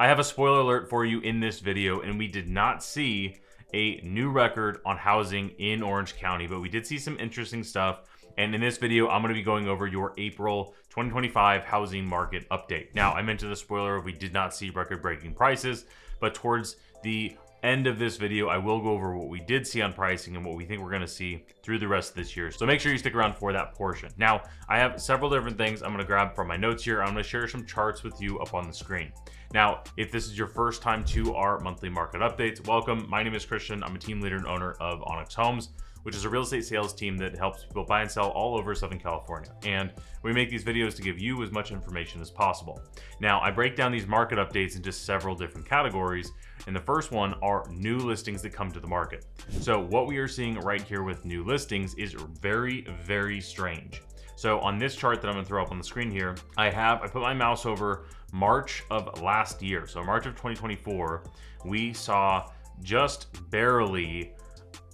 I have a spoiler alert for you in this video, and we did not see a new record on housing in Orange County, but we did see some interesting stuff. And in this video, I'm going to be going over your April 2025 housing market update. Now, I mentioned the spoiler, we did not see record-breaking prices, but towards the end of this video, I will go over what we did see on pricing and what we think we're going to see through the rest of this year. So make sure you stick around for that portion. Now, I have several different things I'm going to grab from my notes here. I'm going to share some charts with you up on the screen. Now, if this is your first time to our monthly market updates, welcome. My name is Christian. I'm a team leader and owner of Onyx Homes, which is a real estate sales team that helps people buy and sell all over Southern California. And we make these videos to give you as much information as possible. Now, I break down these market updates into several different categories. And the first one are new listings that come to the market. So what we are seeing right here with new listings is very, very strange. So on this chart that I'm gonna throw up on the screen here, I put my mouse over March of last year. So March of 2024, we saw just barely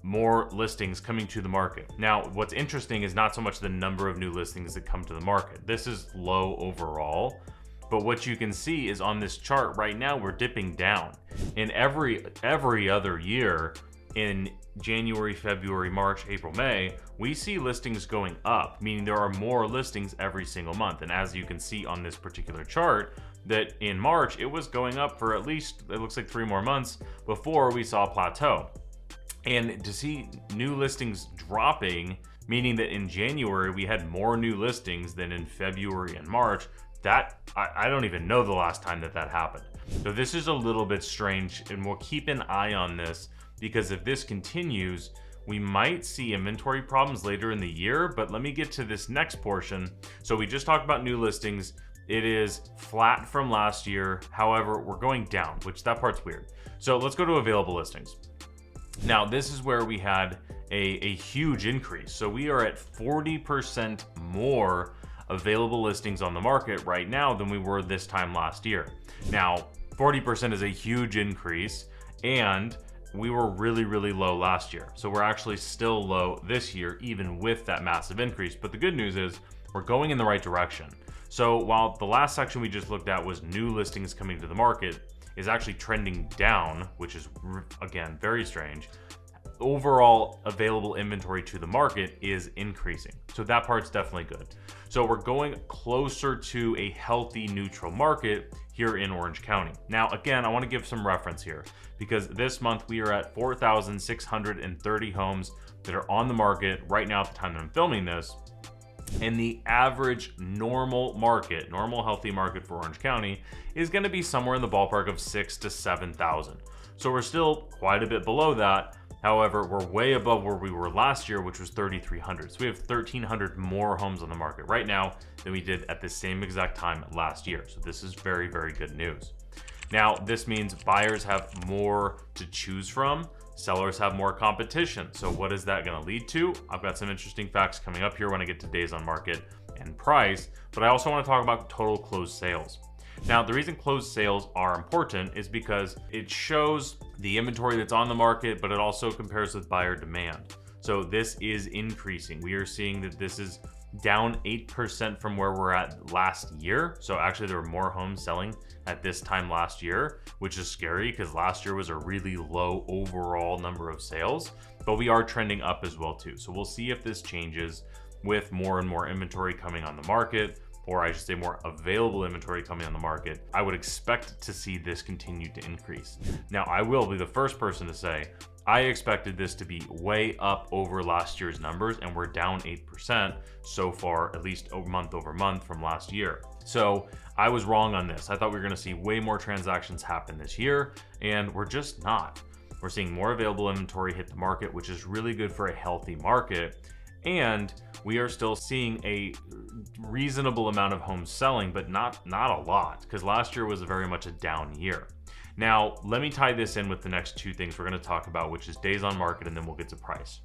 more listings coming to the market. Now, what's interesting is not so much the number of new listings that come to the market. This is low overall, but what you can see is on this chart right now, we're dipping down. In every other year, in January, February, March, April, May, we see listings going up, meaning there are more listings every single month. And as you can see on this particular chart, that in March, it was going up for at least, it looks like 3 more months before we saw a plateau. And to see new listings dropping, meaning that in January, we had more new listings than in February and March, that I don't even know the last time that happened. So this is a little bit strange, and we'll keep an eye on this, because if this continues, we might see inventory problems later in the year. But let me get to this next portion. So we just talked about new listings. It is flat from last year. However, we're going down, which that part's weird. So let's go to available listings. Now, this is where we had a huge increase. So we are at 40% more available listings on the market right now than we were this time last year. Now, 40% is a huge increase, and we were really, really low last year. So we're actually still low this year, even with that massive increase. But the good news is we're going in the right direction. So while the last section we just looked at was new listings coming to the market, is actually trending down, which is, again, very strange. Overall available inventory to the market is increasing. So that part's definitely good. So we're going closer to a healthy neutral market here in Orange County. Now, again, I want to give some reference here, because this month we are at 4,630 homes that are on the market right now at the time that I'm filming this. And the average normal healthy market for Orange County is going to be somewhere in the ballpark of 6,000 to 7,000. So we're still quite a bit below that. However, we're way above where we were last year, which was 3,300. So we have 1,300 more homes on the market right now than we did at the same exact time last year. So this is very, very good news. Now, this means buyers have more to choose from. Sellers have more competition. So what is that going to lead to? I've got some interesting facts coming up here when I get to days on market and price, but I also want to talk about total closed sales. Now, the reason closed sales are important is because it shows the inventory that's on the market, but it also compares with buyer demand. So this is increasing. We are seeing that this is down 8% from where we're at last year. So actually there were more homes selling at this time last year, which is scary because last year was a really low overall number of sales, but we are trending up as well too. So we'll see if this changes with more and more inventory coming on the market, or I should say more available inventory coming on the market. I would expect to see this continue to increase. Now, I will be the first person to say, I expected this to be way up over last year's numbers, and we're down 8% so far, at least month over month from last year. So I was wrong on this. I thought we were gonna see way more transactions happen this year, and we're just not. We're seeing more available inventory hit the market, which is really good for a healthy market. And we are still seeing a reasonable amount of homes selling, but not a lot, because last year was very much a down year. Now, let me tie this in with the next two things we're going to talk about, which is days on market, and then we'll get to price.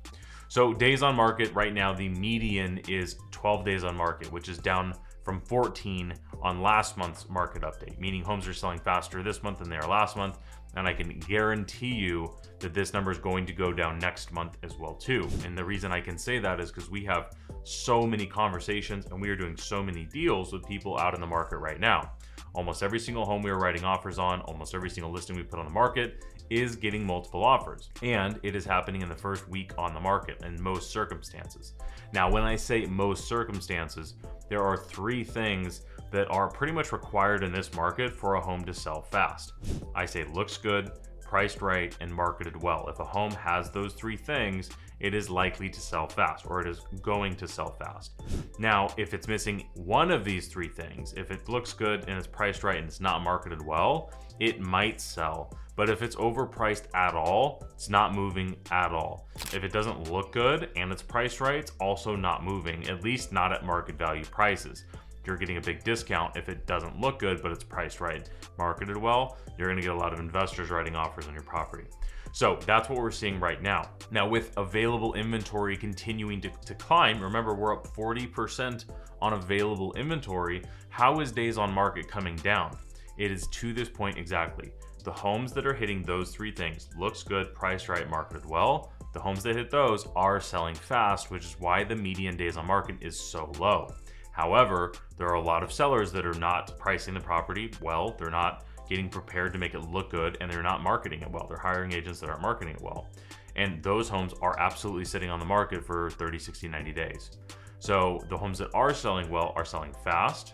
So days on market right now, the median is 12 days on market, which is down from 14 on last month's market update, meaning homes are selling faster this month than they are last month. And I can guarantee you that this number is going to go down next month as well too. And the reason I can say that is because we have so many conversations and we are doing so many deals with people out in the market right now. Almost every single home we are writing offers on, almost every single listing we put on the market is getting multiple offers. And it is happening in the first week on the market in most circumstances. Now, when I say most circumstances, there are 3 things that are pretty much required in this market for a home to sell fast. I say looks good, priced right, and marketed well. If a home has those 3 things, it is likely to sell fast, or it is going to sell fast. Now, if it's missing one of these 3 things, if it looks good and it's priced right and it's not marketed well, it might sell. But if it's overpriced at all, it's not moving at all. If it doesn't look good and it's priced right, it's also not moving, at least not at market value prices. You're getting a big discount if it doesn't look good, but it's priced right, marketed well. You're going to get a lot of investors writing offers on your property. So that's what we're seeing right now. Now, with available inventory continuing to climb, remember we're up 40% on available inventory. How is days on market coming down? It is to this point exactly. The homes that are hitting those 3 things, looks good, priced right, marketed well, the homes that hit those are selling fast, which is why the median days on market is so low. However, there are a lot of sellers that are not pricing the property well, they're not getting prepared to make it look good, and they're not marketing it well. They're hiring agents that aren't marketing it well. And those homes are absolutely sitting on the market for 30, 60, 90 days. So the homes that are selling well are selling fast,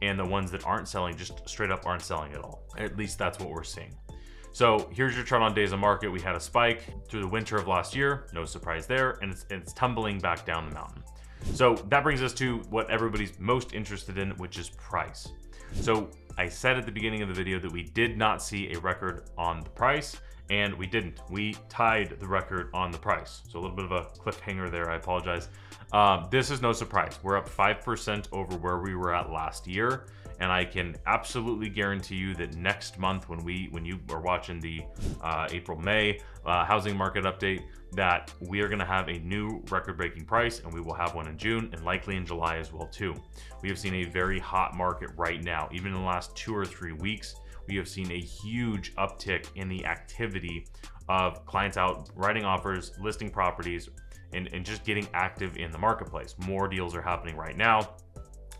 and the ones that aren't selling just straight up aren't selling at all. At least that's what we're seeing. So here's your chart on days on market. We had a spike through the winter of last year, no surprise there, and it's tumbling back down the mountain. So that brings us to what everybody's most interested in, which is price. So I said at the beginning of the video that we did not see a record on the price, and we didn't. We tied the record on the price. So a little bit of a cliffhanger there, I apologize. This is no surprise. We're up 5% over where we were at last year. And I can absolutely guarantee you that next month when you are watching the April-May housing market update, that we are going to have a new record-breaking price, and we will have one in June and likely in July as well too. We have seen a very hot market right now. Even in the last 2 or 3 weeks, we have seen a huge uptick in the activity of clients out writing offers, listing properties, and just getting active in the marketplace. More deals are happening right now.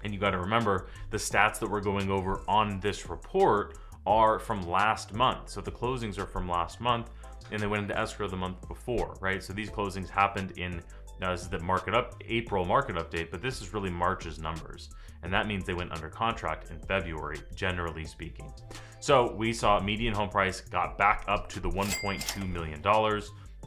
And you got to remember, the stats that we're going over on this report are from last month. So the closings are from last month, and they went into escrow the month before, right? So these closings happened in, now this is the April market update, but this is really March's numbers. And that means they went under contract in February, generally speaking. So we saw median home price got back up to the $1.2 million,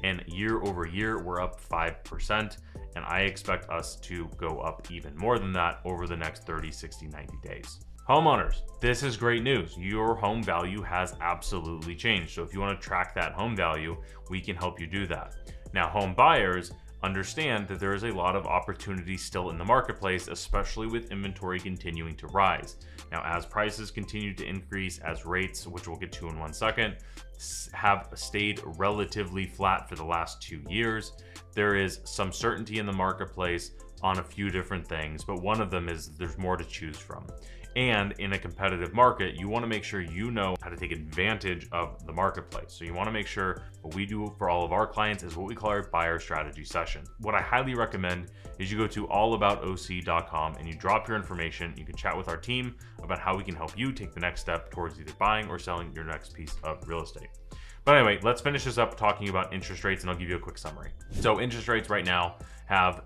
and year over year, we're up 5%. And I expect us to go up even more than that over the next 30, 60, 90 days. Homeowners, this is great news. Your home value has absolutely changed. So if you want to track that home value, we can help you do that. Now, home buyers, understand that there is a lot of opportunity still in the marketplace, especially with inventory continuing to rise. Now, as prices continue to increase, as rates, which we'll get to in 1 second, have stayed relatively flat for the last 2 years, there is some certainty in the marketplace on a few different things, but one of them is there's more to choose from. And in a competitive market, you want to make sure you know how to take advantage of the marketplace. So you want to make sure what we do for all of our clients is what we call our buyer strategy session. What I highly recommend is you go to allaboutoc.com and you drop your information. You can chat with our team about how we can help you take the next step towards either buying or selling your next piece of real estate. But anyway, let's finish this up talking about interest rates, and I'll give you a quick summary. So interest rates right now have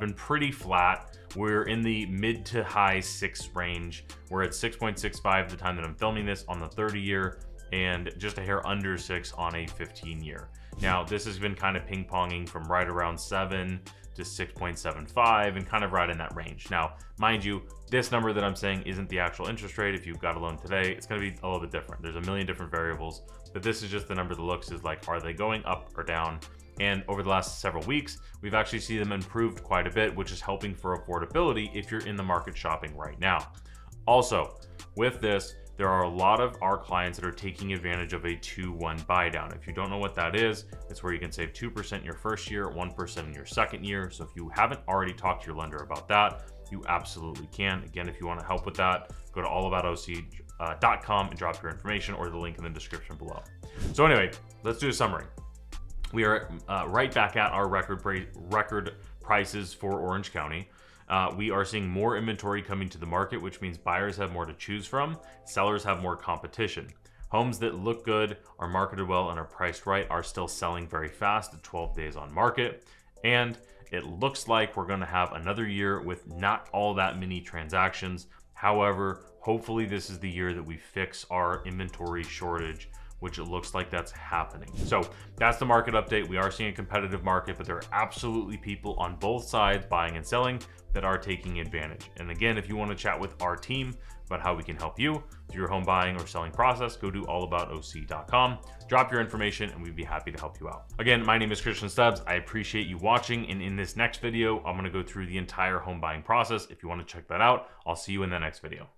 been pretty flat. We're in the mid to high 6 range. We're at 6.65 the time that I'm filming this on the 30-year, and just a hair under 6 on a 15-year. Now, this has been kind of ping-ponging from right around 7 to 6.75 and kind of right in that range. Now, mind you, this number that I'm saying isn't the actual interest rate. If you've got a loan today, it's going to be a little bit different. There's a million different variables, but this is just the number that looks is like, are they going up or down? And over the last several weeks, we've actually seen them improved quite a bit, which is helping for affordability if you're in the market shopping right now. Also, with this, there are a lot of our clients that are taking advantage of a 2-1 buy down. If you don't know what that is, it's where you can save 2% your first year, 1% in your second year. So if you haven't already talked to your lender about that, you absolutely can. Again, if you want to help with that, go to allaboutoc.com and drop your information or the link in the description below. So anyway, let's do a summary. We are right back at our record prices for Orange County. we are seeing more inventory coming to the market, which means buyers have more to choose from, sellers have more competition. Homes that look good, are marketed well, and are priced right are still selling very fast at 12 days on market. And it looks like we're going to have another year with not all that many transactions. However, hopefully this is the year that we fix our inventory shortage, which it looks like that's happening. So that's the market update. We are seeing a competitive market, but there are absolutely people on both sides buying and selling that are taking advantage. And again, if you want to chat with our team about how we can help you through your home buying or selling process, go to allaboutoc.com, drop your information, and we'd be happy to help you out. Again, my name is Christian Stubbs. I appreciate you watching. And in this next video, I'm going to go through the entire home buying process. If you want to check that out, I'll see you in the next video.